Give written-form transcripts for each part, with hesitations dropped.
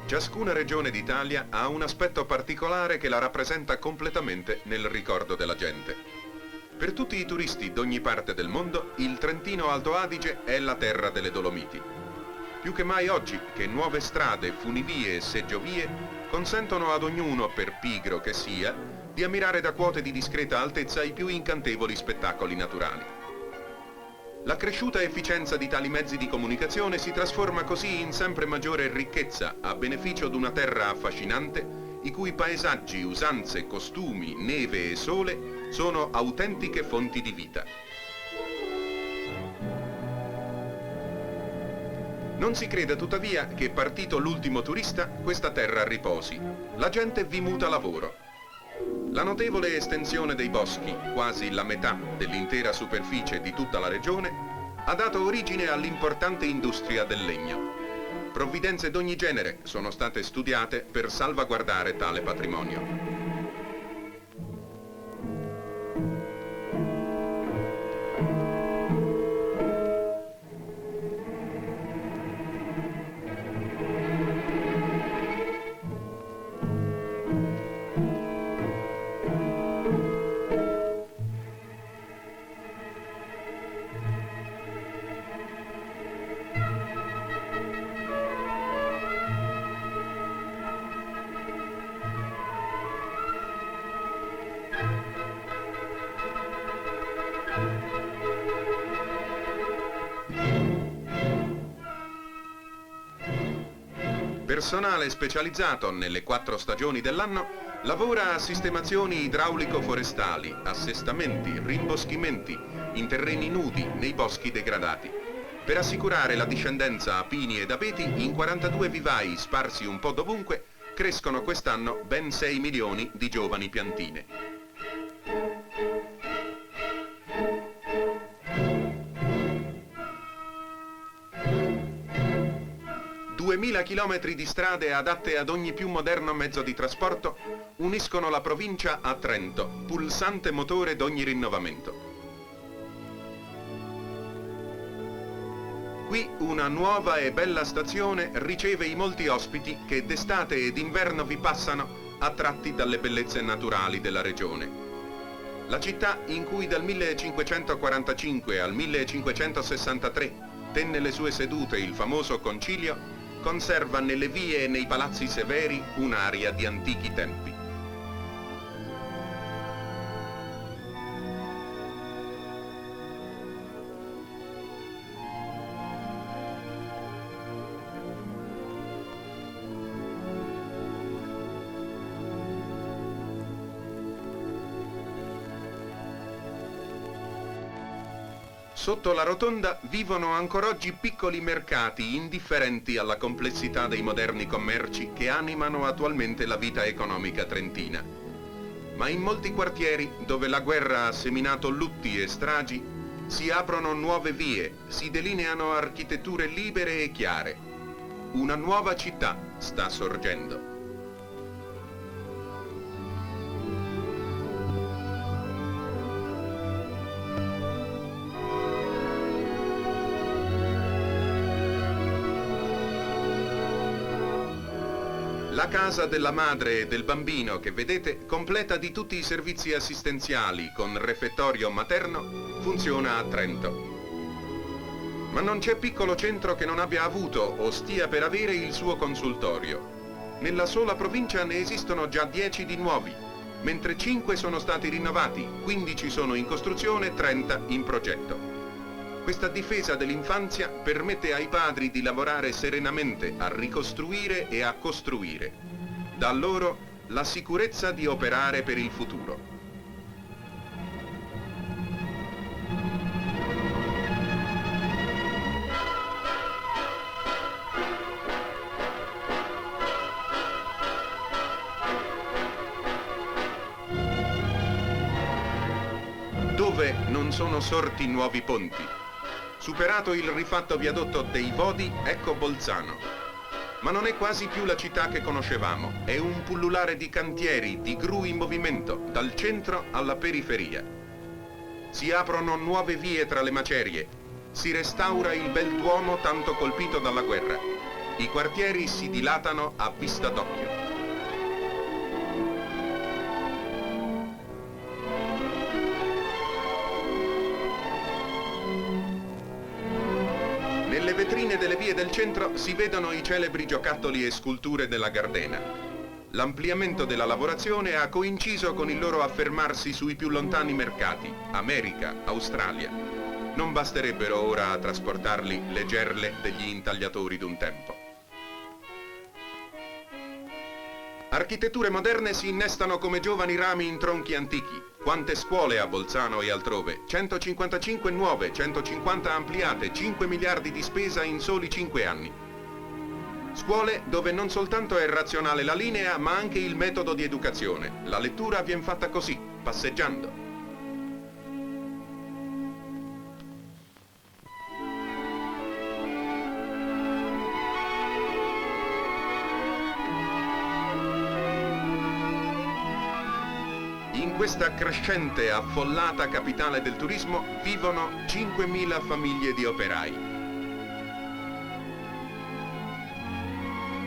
Ciascuna regione d'Italia ha un aspetto particolare che la rappresenta completamente nel ricordo della gente. Per tutti i turisti d'ogni parte del mondo, il Trentino Alto Adige è la terra delle Dolomiti. Più che mai oggi che nuove strade, funivie e seggiovie consentono ad ognuno, per pigro che sia, di ammirare da quote di discreta altezza i più incantevoli spettacoli naturali. La cresciuta efficienza di tali mezzi di comunicazione si trasforma così in sempre maggiore ricchezza a beneficio di una terra affascinante i cui paesaggi, usanze, costumi, neve e sole sono autentiche fonti di vita. Non si creda tuttavia che, partito l'ultimo turista, questa terra riposi. La gente vi muta lavoro. La notevole estensione dei boschi, quasi la metà dell'intera superficie di tutta la regione, ha dato origine all'importante industria del legno. Provvidenze d'ogni genere sono state studiate per salvaguardare tale patrimonio. Personale specializzato nelle 4 stagioni dell'anno lavora a sistemazioni idraulico-forestali, assestamenti, rimboschimenti, in terreni nudi, nei boschi degradati, per assicurare la discendenza a pini ed abeti in 42 vivai sparsi un po' dovunque. Crescono quest'anno ben 6 milioni di giovani piantine. 2000 chilometri di strade adatte ad ogni più moderno mezzo di trasporto uniscono la provincia a Trento, pulsante motore d'ogni rinnovamento. Qui una nuova e bella stazione riceve i molti ospiti che d'estate ed inverno vi passano, attratti dalle bellezze naturali della regione. La città in cui dal 1545 al 1563 tenne le sue sedute il famoso concilio, conserva nelle vie e nei palazzi severi un'aria di antichi tempi. Sotto la rotonda vivono ancora oggi piccoli mercati indifferenti alla complessità dei moderni commerci che animano attualmente la vita economica trentina. Ma in molti quartieri, dove la guerra ha seminato lutti e stragi, si aprono nuove vie, si delineano architetture libere e chiare. Una nuova città sta sorgendo. La casa della madre e del bambino che vedete, completa di tutti i servizi assistenziali con refettorio materno, funziona a Trento. Ma non c'è piccolo centro che non abbia avuto o stia per avere il suo consultorio. Nella sola provincia ne esistono già 10 di nuovi, mentre 5 sono stati rinnovati, 15 sono in costruzione, 30 in progetto. Questa difesa dell'infanzia permette ai padri di lavorare serenamente a ricostruire e a costruire. Dà loro la sicurezza di operare per il futuro. dove non sono sorti nuovi ponti. Superato il rifatto viadotto dei Vodi, ecco Bolzano. Ma non è quasi più la città che conoscevamo, è un pullulare di cantieri, di gru in movimento, dal centro alla periferia. Si aprono nuove vie tra le macerie, si restaura il bel Duomo tanto colpito dalla guerra. I quartieri si dilatano a vista d'occhio. Nelle vetrine delle vie del centro si vedono i celebri giocattoli e sculture della Gardena. L'ampliamento della lavorazione ha coinciso con il loro affermarsi sui più lontani mercati, America, Australia. Non basterebbero ora a trasportarli le gerle degli intagliatori d'un tempo. Architetture moderne si innestano come giovani rami in tronchi antichi. Quante scuole a Bolzano e altrove, 155 nuove, 150 ampliate, 5 miliardi di spesa in soli 5 anni. Scuole dove non soltanto è razionale la linea, ma anche il metodo di educazione. La lettura viene fatta così, passeggiando. In questa crescente, affollata capitale del turismo vivono 5.000 famiglie di operai.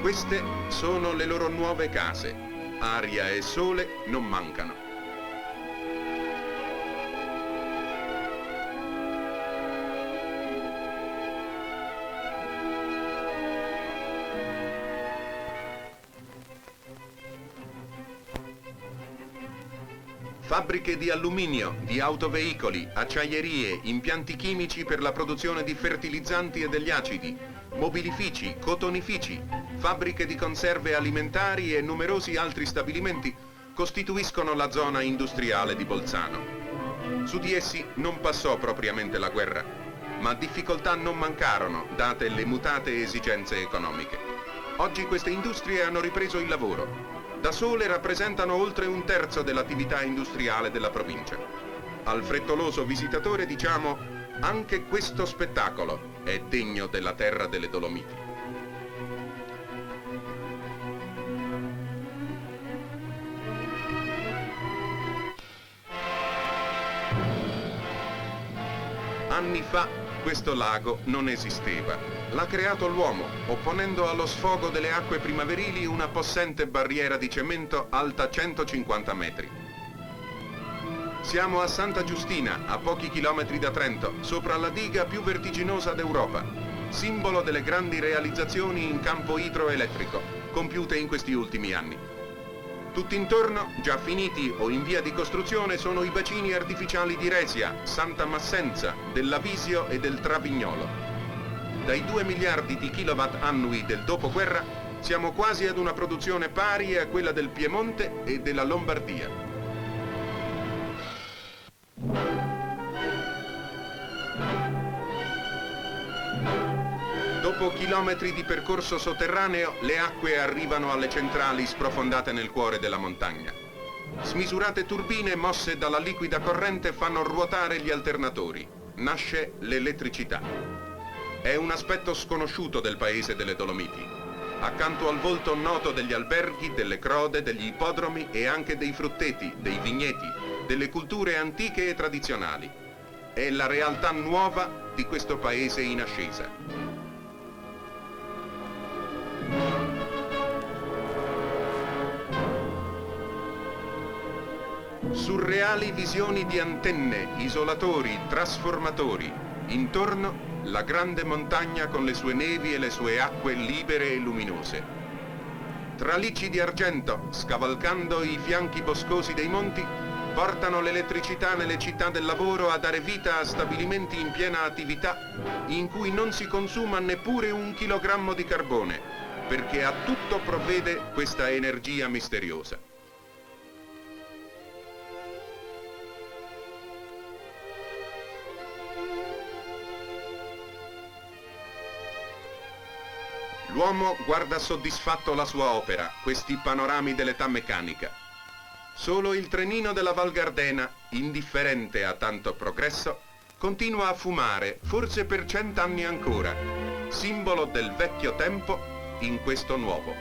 Queste sono le loro nuove case. Aria e sole non mancano. Fabbriche di alluminio, di autoveicoli, acciaierie, impianti chimici per la produzione di fertilizzanti e degli acidi, mobilifici, cotonifici, fabbriche di conserve alimentari e numerosi altri stabilimenti costituiscono la zona industriale di Bolzano. Su di essi non passò propriamente la guerra, ma difficoltà non mancarono, date le mutate esigenze economiche. Oggi queste industrie hanno ripreso il lavoro. Da sole rappresentano oltre un terzo dell'attività industriale della provincia. Al frettoloso visitatore diciamo: anche questo spettacolo è degno della terra delle Dolomiti. Anni fa questo lago non esisteva. L'ha creato l'uomo, opponendo allo sfogo delle acque primaverili una possente barriera di cemento alta 150 metri. Siamo a Santa Giustina, a pochi chilometri da Trento, sopra la diga più vertiginosa d'Europa, simbolo delle grandi realizzazioni in campo idroelettrico, compiute in questi ultimi anni. Tutt'intorno, già finiti o in via di costruzione, sono i bacini artificiali di Resia, Santa Massenza, del Lavisio e del Travignolo. Dai 2 miliardi di kilowatt annui del dopoguerra siamo quasi ad una produzione pari a quella del Piemonte e della Lombardia. Dopo chilometri di percorso sotterraneo, le acque arrivano alle centrali sprofondate nel cuore della montagna. Smisurate turbine mosse dalla liquida corrente fanno ruotare gli alternatori. Nasce l'elettricità. È un aspetto sconosciuto del paese delle Dolomiti. Accanto al volto noto degli alberghi, delle crode, degli ippodromi e anche dei frutteti, dei vigneti, delle culture antiche e tradizionali. È la realtà nuova di questo paese in ascesa. Surreali visioni di antenne, isolatori, trasformatori. Intorno la grande montagna con le sue nevi e le sue acque libere e luminose. Tralicci di argento, scavalcando i fianchi boscosi dei monti, portano l'elettricità nelle città del lavoro a dare vita a stabilimenti in piena attività in cui non si consuma neppure 1 chilogrammo di carbone, perché a tutto provvede questa energia misteriosa. L'uomo guarda soddisfatto la sua opera, questi panorami dell'età meccanica. Solo il trenino della Val Gardena, indifferente a tanto progresso, continua a fumare, forse per 100 anni ancora, simbolo del vecchio tempo in questo nuovo.